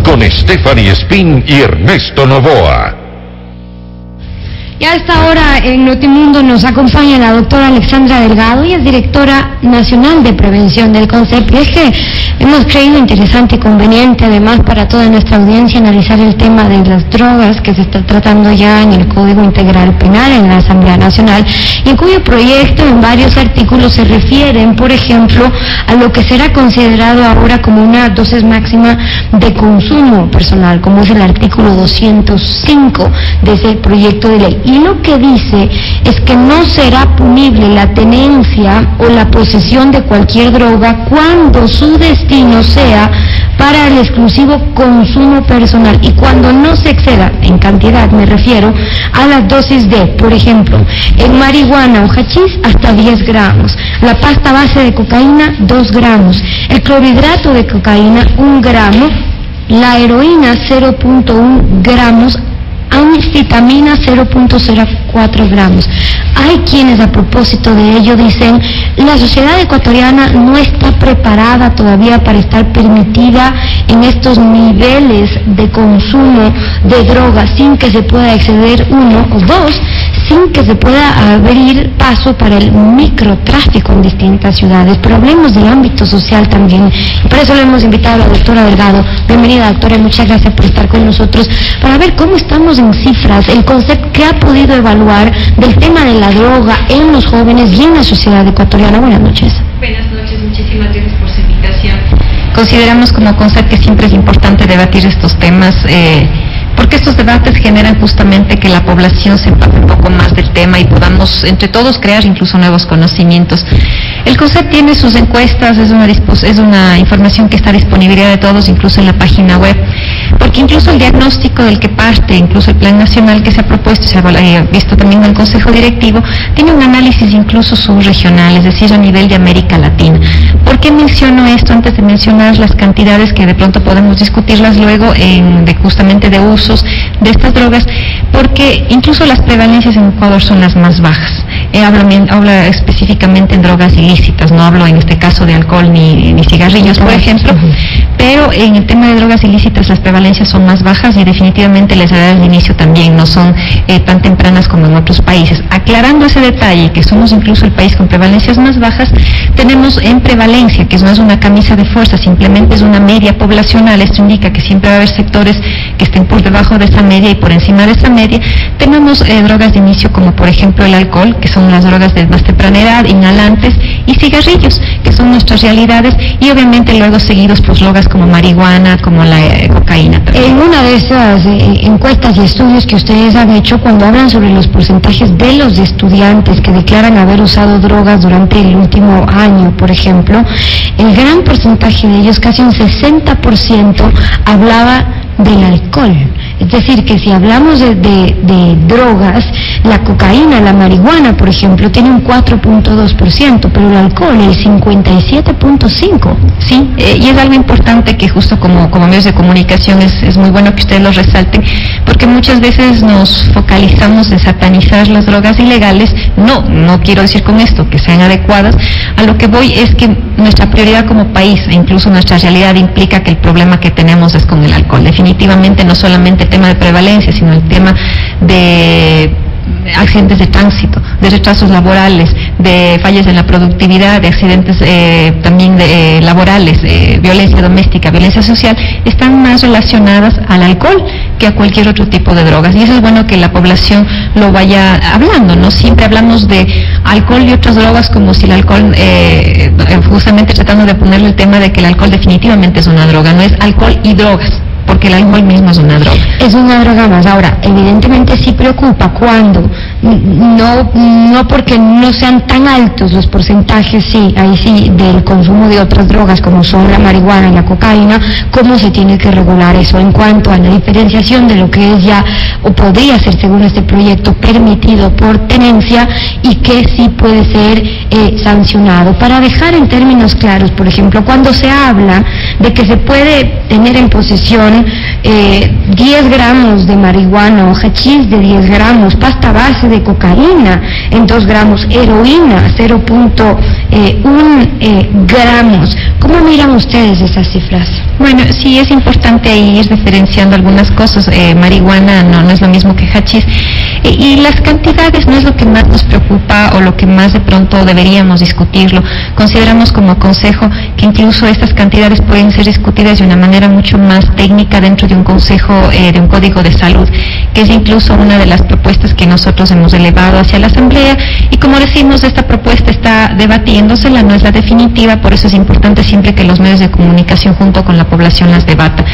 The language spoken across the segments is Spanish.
con Stephanie Espín y Ernesto Novoa. Y a esta hora en Notimundo nos acompaña la doctora Alexandra Delgado, y es directora nacional de prevención del CONCEP. Y es que hemos creído interesante y conveniente, además, para toda nuestra audiencia, analizar el tema de las drogas que se está tratando ya en el Código Integral Penal en la Asamblea Nacional, y en cuyo proyecto en varios artículos se refieren, por ejemplo, a lo que será considerado ahora como una dosis máxima de consumo personal, como es el artículo 205 de ese proyecto de ley. Y lo que dice es que no será punible la tenencia o la posesión de cualquier droga cuando su destino sea para el exclusivo consumo personal y cuando no se exceda, en cantidad me refiero, a las dosis de, por ejemplo, en marihuana o hachís hasta 10 gramos, la pasta base de cocaína 2 gramos, el clorhidrato de cocaína 1 gramo, la heroína 0.1 gramos, anfetamina 0.04 gramos. Hay quienes a propósito de ello dicen, la sociedad ecuatoriana no está preparada todavía para estar permitida en estos niveles de consumo de drogas sin que se pueda exceder, 1 o 2, sin que se pueda abrir paso para el microtráfico en distintas ciudades. Pero hablemos del ámbito social también, y por eso le hemos invitado a la doctora Delgado. Bienvenida, doctora, y muchas gracias por estar con nosotros para ver cómo estamos en cifras, el concepto que ha podido evaluar del tema de la droga en los jóvenes y en la sociedad ecuatoriana. Buenas noches. Buenas noches, muchísimas gracias por su invitación. Consideramos como concepto que siempre es importante debatir estos temas, porque estos debates generan justamente que la población se empape un poco más del tema y podamos entre todos crear incluso nuevos conocimientos. El CONCEP tiene sus encuestas, es una información que está a disponibilidad de todos, incluso en la página web, porque incluso el diagnóstico del que parte, incluso el plan nacional que se ha propuesto, se ha visto también en el Consejo Directivo, tiene un análisis incluso subregional, es decir, a nivel de América Latina. ¿Por qué menciono esto antes de mencionar las cantidades que de pronto podemos discutirlas luego justamente de usos de estas drogas? Porque incluso las prevalencias en Ecuador son las más bajas. Habla específicamente en drogas ilícitas, no hablo en este caso de alcohol ni cigarrillos, por ejemplo, pero en el tema de drogas ilícitas las prevalencias son más bajas y definitivamente las edades de inicio también no son tan tempranas como en otros países. Aclarando ese detalle, que somos incluso el país con prevalencias más bajas, tenemos en prevalencia, que no es una camisa de fuerza, simplemente es una media poblacional. Esto indica que siempre va a haber sectores que estén por debajo de esa media y por encima de esa media. Tenemos drogas de inicio como por ejemplo el alcohol, que son las drogas de más temprana edad, inhalantes, y cigarrillos, que son nuestras realidades, y obviamente luego seguidos por drogas como marihuana, como la cocaína también. En una de esas encuestas y estudios que ustedes han hecho, cuando hablan sobre los porcentajes de los estudiantes que declaran haber usado drogas durante el último año, por ejemplo, el gran porcentaje de ellos, casi un 60%, hablaba del alcohol. Es decir, que si hablamos de drogas, la cocaína, la marihuana, por ejemplo, tiene un 4.2%, pero el alcohol, el 57.5%. Sí, y es algo importante que justo como medios de comunicación es muy bueno que ustedes lo resalten, porque muchas veces nos focalizamos en satanizar las drogas ilegales. No quiero decir con esto que sean adecuadas. A lo que voy es que nuestra prioridad como país, e incluso nuestra realidad, implica que el problema que tenemos es con el alcohol. Definitivamente no solamente el tema de prevalencia, sino el tema de accidentes de tránsito, de retrasos laborales, de fallas en la productividad, de accidentes también laborales, violencia doméstica, violencia social, están más relacionadas al alcohol que a cualquier otro tipo de drogas. Y eso es bueno que la población lo vaya hablando, ¿no? Siempre hablamos de alcohol y otras drogas como si el alcohol, justamente tratando de ponerle el tema de que el alcohol definitivamente es una droga, no es alcohol y drogas, porque el alcohol mismo es una droga. Es una droga más. Ahora, evidentemente sí preocupa cuando, no porque no sean tan altos los porcentajes, sí, ahí sí, del consumo de otras drogas como son la marihuana y la cocaína, cómo se tiene que regular eso en cuanto a la diferenciación de lo que es ya, o podría ser según este proyecto, permitido por tenencia y que sí puede ser sancionado. Para dejar en términos claros, por ejemplo, cuando se habla de que se puede tener en posesión 10 gramos de marihuana o hachís de 10 gramos, pasta base de cocaína en 2 gramos, heroína 0.1 gramos. ¿Cómo miran ustedes esas cifras? Bueno, sí es importante ahí ir diferenciando algunas cosas. Marihuana no es lo mismo que hachís. Y las cantidades no es lo que más nos preocupa o lo que más de pronto deberíamos discutirlo. Consideramos como consejo que incluso estas cantidades pueden ser discutidas de una manera mucho más técnica dentro de un consejo, de un código de salud, que es incluso una de las propuestas que nosotros hemos elevado hacia la Asamblea. Y como decimos, esta propuesta está debatiéndosela, no es la definitiva, por eso es importante siempre que los medios de comunicación junto con la población las debatan.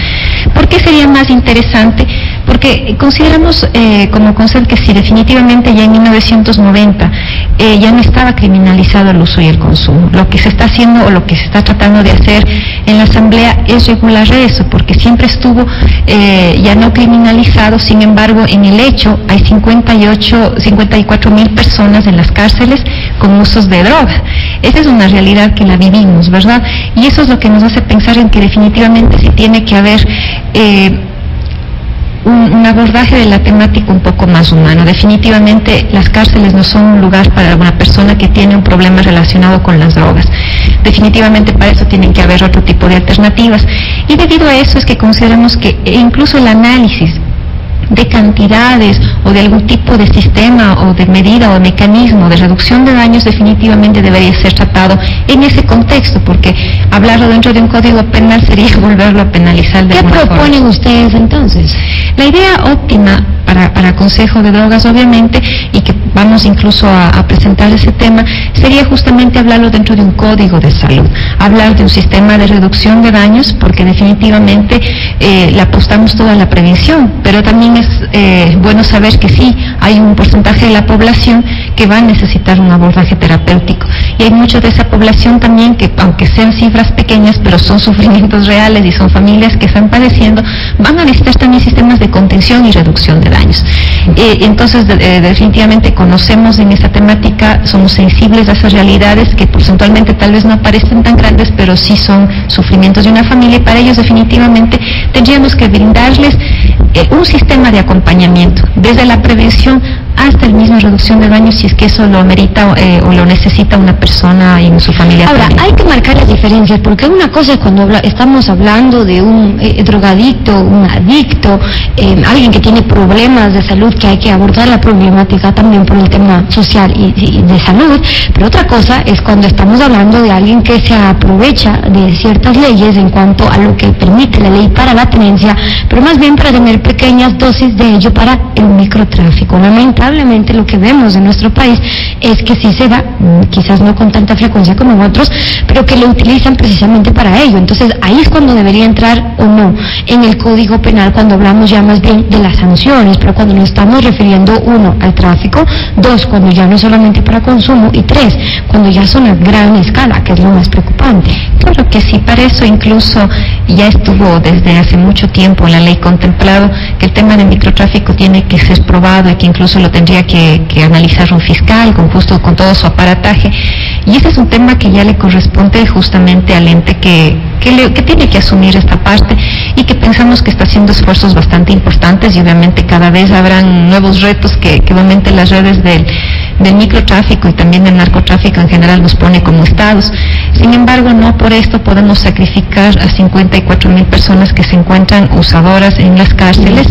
¿Por qué sería más interesante? Porque consideramos como concepto que si definitivamente ya en 1990 ya no estaba criminalizado el uso y el consumo, lo que se está haciendo o lo que se está tratando de hacer en la Asamblea es regular eso, porque siempre estuvo ya no criminalizado. Sin embargo, en el hecho hay 54.000 personas en las cárceles con usos de droga. Esa es una realidad que la vivimos, ¿verdad? Y eso es lo que nos hace pensar en que definitivamente sí tiene que haber un abordaje de la temática un poco más humano. Definitivamente las cárceles no son un lugar para una persona que tiene un problema relacionado con las drogas. Definitivamente para eso tienen que haber otro tipo de alternativas. Y debido a eso es que consideramos que incluso el análisis de cantidades o de algún tipo de sistema o de medida o de mecanismo de reducción de daños definitivamente debería ser tratado en ese contexto, porque hablarlo dentro de un código penal sería volverlo a penalizar de alguna forma. ¿Qué proponen ustedes entonces? La idea óptima para Consejo de Drogas, obviamente, y que vamos incluso a presentar ese tema, sería justamente hablarlo dentro de un código de salud, hablar de un sistema de reducción de daños, porque definitivamente le apostamos toda la prevención, pero también es bueno saber que sí, hay un porcentaje de la población que va a necesitar un abordaje terapéutico, y hay mucha de esa población también que, aunque sean cifras pequeñas, pero son sufrimientos reales y son familias que están padeciendo, van a necesitar también sistemas de contención y reducción de daños. Entonces, definitivamente conocemos en esta temática, somos sensibles a esas realidades que porcentualmente tal vez no parecen tan grandes, pero sí son sufrimientos de una familia, y para ellos definitivamente tendríamos que brindarles un sistema de acompañamiento, desde la prevención hasta la misma reducción de daños, si es que eso lo amerita o lo necesita una persona y su familia. Ahora, también hay que marcar las diferencias, porque una cosa es cuando estamos hablando de un drogadicto, un adicto, alguien que tiene problemas de salud, que hay que abordar la problemática también por el tema social y de salud, pero otra cosa es cuando estamos hablando de alguien que se aprovecha de ciertas leyes en cuanto a lo que permite la ley para la tenencia, pero más bien para tener pequeñas dosis de ello para el microtráfico. Lamentablemente lo que vemos en nuestro país es que sí se da, quizás no con tanta frecuencia como en otros, pero que lo utilizan precisamente para ello. Entonces ahí es cuando debería entrar o no en el Código Penal, cuando hablamos ya más bien de las sanciones, pero cuando nos estamos refiriendo, 1, al tráfico, 2, cuando ya no es solamente para consumo, y 3, cuando ya son a gran escala, que es lo más preocupante. Claro que sí, para eso incluso ya estuvo desde hace mucho tiempo en la ley contemplado que el tema del microtráfico tiene que ser probado y que incluso lo tendría que analizar un fiscal con todo su aparataje, y ese es un tema que ya le corresponde justamente al ente que tiene que asumir esta parte, y que pensamos que está haciendo esfuerzos bastante importantes, y obviamente cada vez habrán nuevos retos que obviamente las redes del microtráfico y también del narcotráfico en general nos pone como estados. Sin embargo, no por esto podemos sacrificar a 54.000 personas que se encuentran usadoras en las cárceles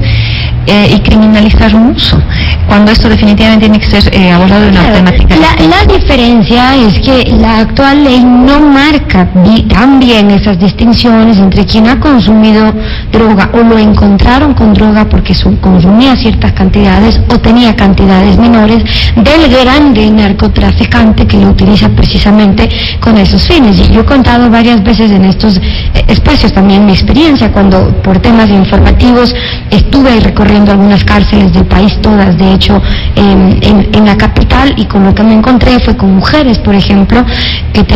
y criminalizar un uso, cuando esto definitivamente tiene que ser abordado de una temática. La diferencia es que la actual ley no marca tan bien esas distinciones entre quien ha consumido droga o lo encontraron con droga porque consumía ciertas cantidades o tenía cantidades menores, del grande narcotraficante que lo utiliza precisamente con esos fines. Y yo he contado varias veces en estos espacios también mi experiencia, cuando por temas informativos estuve recorriendo algunas cárceles del país, todas de hecho en la capital, y con lo que me encontré fue con mujeres, por ejemplo, que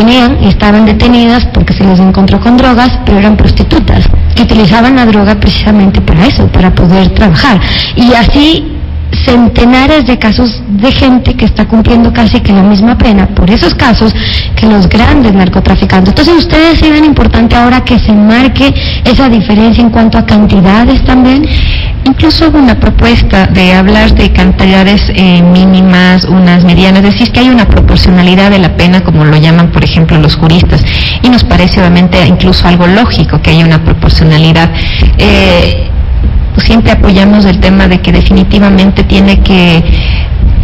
estaban detenidas porque se les encontró con drogas, pero eran prostitutas, que utilizaban la droga precisamente para eso, para poder trabajar, y así centenares de casos de gente que está cumpliendo casi que la misma pena por esos casos que los grandes narcotraficantes. Entonces, ¿ustedes sí ven importante ahora que se marque esa diferencia en cuanto a cantidades también? Incluso hubo una propuesta de hablar de cantidades mínimas, unas medianas, es decir, que hay una proporcionalidad de la pena, como lo llaman, por ejemplo, los juristas, y nos parece obviamente incluso algo lógico que haya una proporcionalidad. Siempre apoyamos el tema de que definitivamente tiene que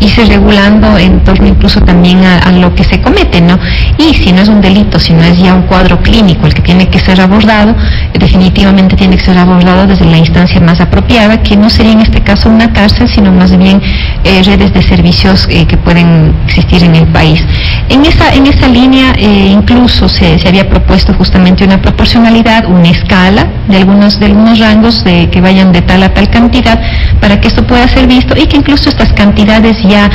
irse regulando en torno incluso también a lo que se comete, ¿no? Y si no es un delito, si no es ya un cuadro clínico el que tiene que ser abordado, definitivamente tiene que ser abordado desde la instancia más apropiada, que no sería en este caso una cárcel, sino más bien redes de servicios que pueden existir en el país. En esa línea incluso se había propuesto justamente una proporcionalidad, una escala de algunos rangos que vayan de tal a tal cantidad para que esto pueda ser visto y que incluso estas cantidades ya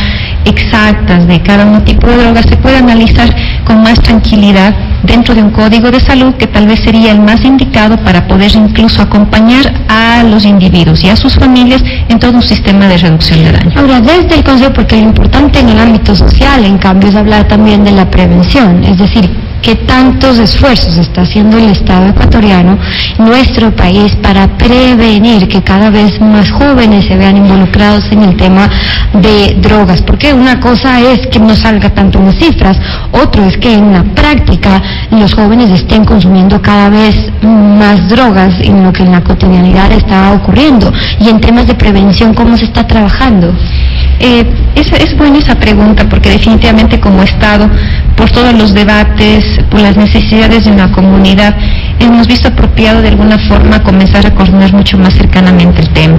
exactas de cada un tipo de droga se puede analizar con más tranquilidad dentro de un código de salud que tal vez sería el más indicado para poder incluso acompañar a los individuos y a sus familias en todo un sistema de reducción de daño. Ahora, desde el Consejo, porque lo importante en el ámbito social, en cambio, es hablar también de la prevención, es decir, qué tantos esfuerzos está haciendo el Estado ecuatoriano, nuestro país, para prevenir que cada vez más jóvenes se vean involucrados en el tema de drogas, porque una cosa es que no salga tanto en las cifras, otro es que en la práctica los jóvenes estén consumiendo cada vez más drogas en lo que en la cotidianidad está ocurriendo. Y en temas de prevención, ¿cómo se está trabajando? Es buena esa pregunta, porque definitivamente como Estado, por todos los debates, por las necesidades de una comunidad, hemos visto apropiado de alguna forma comenzar a coordinar mucho más cercanamente el tema.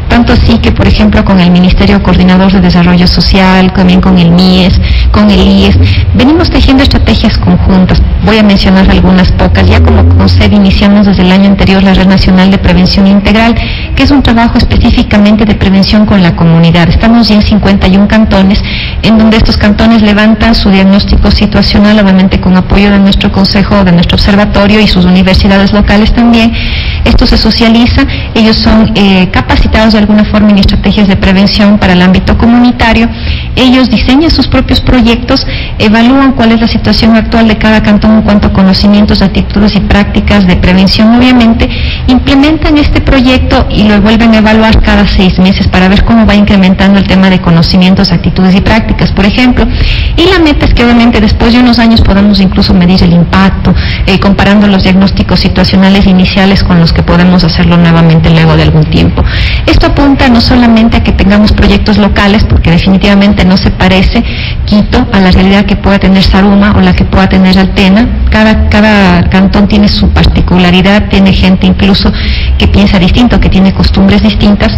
Tanto así que, por ejemplo, con el Ministerio Coordinador de Desarrollo Social, también con el MIES, con el IES, venimos tejiendo estrategias conjuntas. Voy a mencionar algunas pocas. Ya como CONCEB iniciamos desde el año anterior la Red Nacional de Prevención Integral, que es un trabajo específicamente de prevención con la comunidad. Estamos ya en 51 cantones, en donde estos cantones levantan su diagnóstico situacional, obviamente con apoyo de nuestro consejo, de nuestro observatorio y sus universidades locales también. Esto se socializa, ellos son capacitados de alguna forma en estrategias de prevención para el ámbito comunitario, ellos diseñan sus propios proyectos, evalúan cuál es la situación actual de cada cantón en cuanto a conocimientos, actitudes y prácticas de prevención, obviamente, implementan este proyecto y lo vuelven a evaluar cada 6 meses para ver cómo va incrementando el tema de conocimientos, actitudes y prácticas, por ejemplo, y la meta es que obviamente después de unos años podamos incluso medir el impacto, comparando los diagnósticos situacionales iniciales con los que podemos hacerlo nuevamente luego de algún tiempo. Esto apunta no solamente a que tengamos proyectos locales, porque definitivamente no se parece Quito a la realidad que pueda tener Zaruma o la que pueda tener Altena. Cada cantón tiene su particularidad, tiene gente incluso que piensa distinto, que tiene costumbres distintas,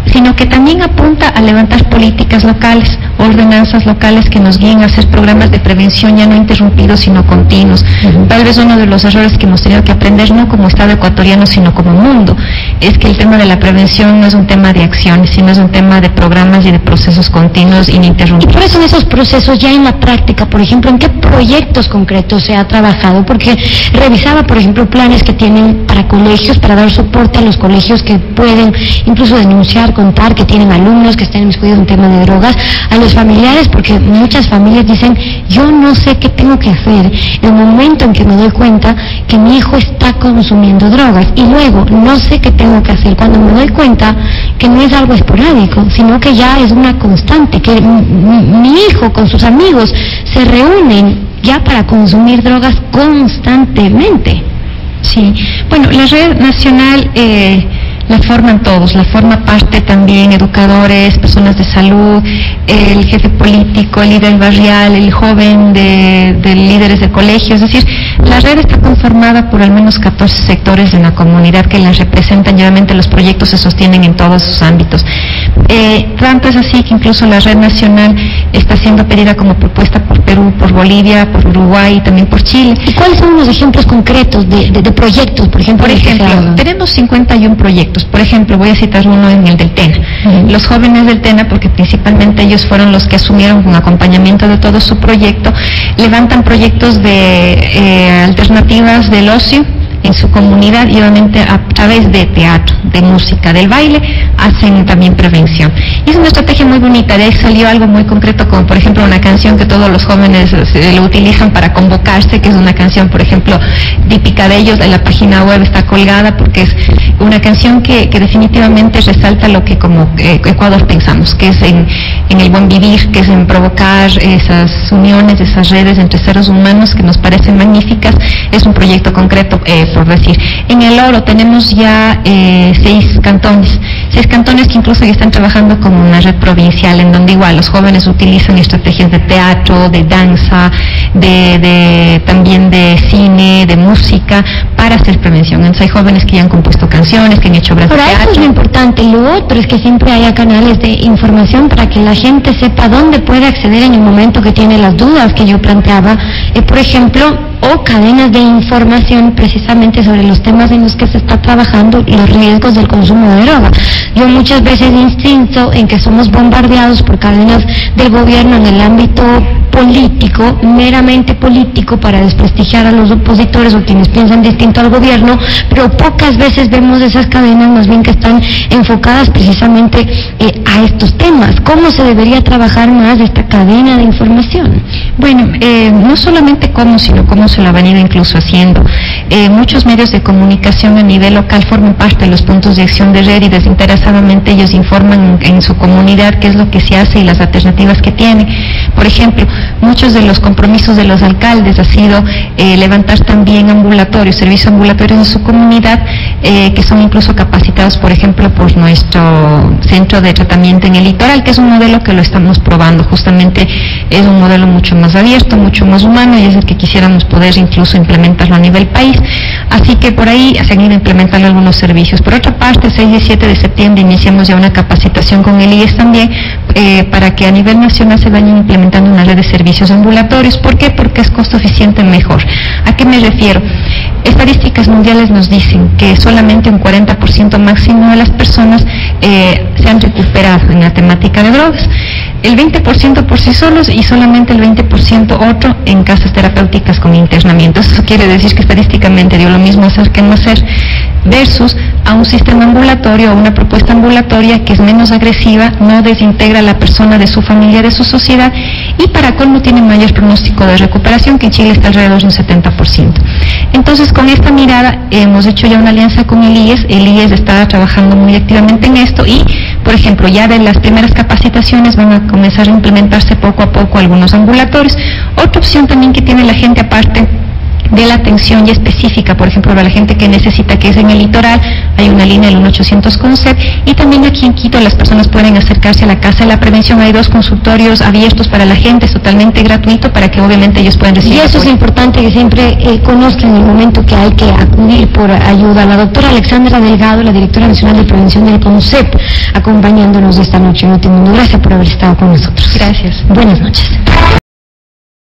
sino que también apunta a levantar políticas locales, ordenanzas locales que nos guíen a hacer programas de prevención ya no interrumpidos, sino continuos. Tal vez uno de los errores que hemos tenido que aprender, no como Estado ecuatoriano, sino como mundo, es que el tema de la prevención no es un tema de acciones, sino es un tema de programas y de procesos continuos ininterrumpidos. Y por eso en esos procesos, ya en la práctica, por ejemplo, ¿en qué proyectos concretos se ha trabajado? Porque revisaba, por ejemplo, planes que tienen para colegios, para dar soporte a los colegios que pueden incluso denunciar, contar que tienen alumnos que están inmiscuidos en tema de drogas, a los familiares, porque muchas familias dicen, yo no sé qué tengo que hacer en el momento en que me doy cuenta que mi hijo está consumiendo drogas, y luego no sé qué tengo que hacer cuando me doy cuenta que no es algo esporádico, sino que ya es una constante, que mi hijo con sus amigos se reúnen ya para consumir drogas constantemente. Sí, bueno, la red nacional la forman todos, la forma parte también educadores, personas de salud, el jefe político, el líder barrial, el joven de líderes de colegios, es decir, la red está conformada por al menos 14 sectores de la comunidad que la representan, y obviamente los proyectos se sostienen en todos sus ámbitos. Tanto es así que incluso la red nacional está siendo pedida como propuesta por Perú, por Bolivia, por Uruguay y también por Chile. ¿Y cuáles son los ejemplos concretos de proyectos, por ejemplo? Tenemos 51 proyectos. Por ejemplo, voy a citar uno en el del TENA. Los jóvenes del TENA, porque principalmente ellos fueron los que asumieron con acompañamiento de todo su proyecto, levantan proyectos de alternativas del ocio en su comunidad, y obviamente a través de teatro, de música, del baile, hacen también prevención. Y es una estrategia muy bonita, de ahí salió algo muy concreto, como por ejemplo una canción que todos los jóvenes lo utilizan para convocarse, que es una canción, por ejemplo, típica de ellos, en la página web está colgada, porque es una canción que definitivamente resalta lo que como Ecuador pensamos, que es en el buen vivir, que es en provocar esas uniones, esas redes entre seres humanos que nos parecen magníficas. Es un proyecto concreto, por decir. En El Oro tenemos ya 6 cantones que incluso ya están trabajando como una red provincial, en donde igual los jóvenes utilizan estrategias de teatro, de danza, también de cine, de música, para hacer prevención. Entonces hay jóvenes que ya han compuesto canciones, que han hecho obras de teatro. Ahora, eso es lo importante. Lo otro es que siempre haya canales de información para que la gente sepa dónde puede acceder en el momento que tiene las dudas que yo planteaba. Por ejemplo, o cadenas de información precisamente sobre los temas en los que se está trabajando y los riesgos del consumo de droga. Yo muchas veces insisto en que somos bombardeados por cadenas del gobierno en el ámbito político, meramente político, para desprestigiar a los opositores o quienes piensan distinto al gobierno, pero pocas veces vemos esas cadenas más bien que están enfocadas precisamente a estos temas. ¿Cómo se debería trabajar más esta cadena de información? Bueno, no solamente cómo, sino cómo se lo ha venido incluso haciendo. Muchos medios de comunicación a nivel local forman parte de los puntos de acción de red y desinteresadamente ellos informan en su comunidad qué es lo que se hace y las alternativas que tienen. Por ejemplo, muchos de los compromisos de los alcaldes ha sido levantar también ambulatorios, servicios ambulatorios en su comunidad, que son incluso capacitados, por ejemplo, por nuestro centro de tratamiento en el litoral, que es un modelo que lo estamos probando. Justamente es un modelo mucho más abierto, mucho más humano, y es el que quisiéramos poder incluso implementarlo a nivel país. Así que por ahí se han ido implementando algunos servicios. Por otra parte, el 6 y 7 de septiembre iniciamos ya una capacitación con el IES también, para que a nivel nacional se vayan implementando una red de servicios ambulatorios. ¿Por qué? Porque es costo eficiente mejor. ¿A qué me refiero? Estadísticas mundiales nos dicen que solamente un 40% máximo de las personas se han recuperado en la temática de drogas. El 20% por sí solos y solamente el 20% otro en casas terapéuticas con internamiento. Eso quiere decir que estadísticamente dio lo mismo hacer que no hacer, versus a un sistema ambulatorio o una propuesta ambulatoria que es menos agresiva, no desintegra a la persona de su familia, de su sociedad, y para colmo tiene mayor pronóstico de recuperación, que en Chile está alrededor de un 70%. Entonces, con esta mirada hemos hecho ya una alianza con el IES está trabajando muy activamente en esto y, por ejemplo, ya de las primeras capacitaciones van a comenzar a implementarse poco a poco algunos ambulatorios. Otra opción también que tiene la gente, aparte de la atención ya específica, por ejemplo, para la gente que necesita, que es en el litoral, hay una línea del 1800 CONCEP, y también aquí en Quito las personas pueden acercarse a la Casa de la Prevención. Hay 2 consultorios abiertos para la gente, es totalmente gratuito, para que obviamente ellos puedan recibir. Y eso es importante, que siempre conozcan el momento que hay que acudir por ayuda. La doctora Alexandra Delgado, la directora nacional de prevención del CONCEP, acompañándonos esta noche en Notimundo. Gracias por haber estado con nosotros. Gracias. Buenas noches.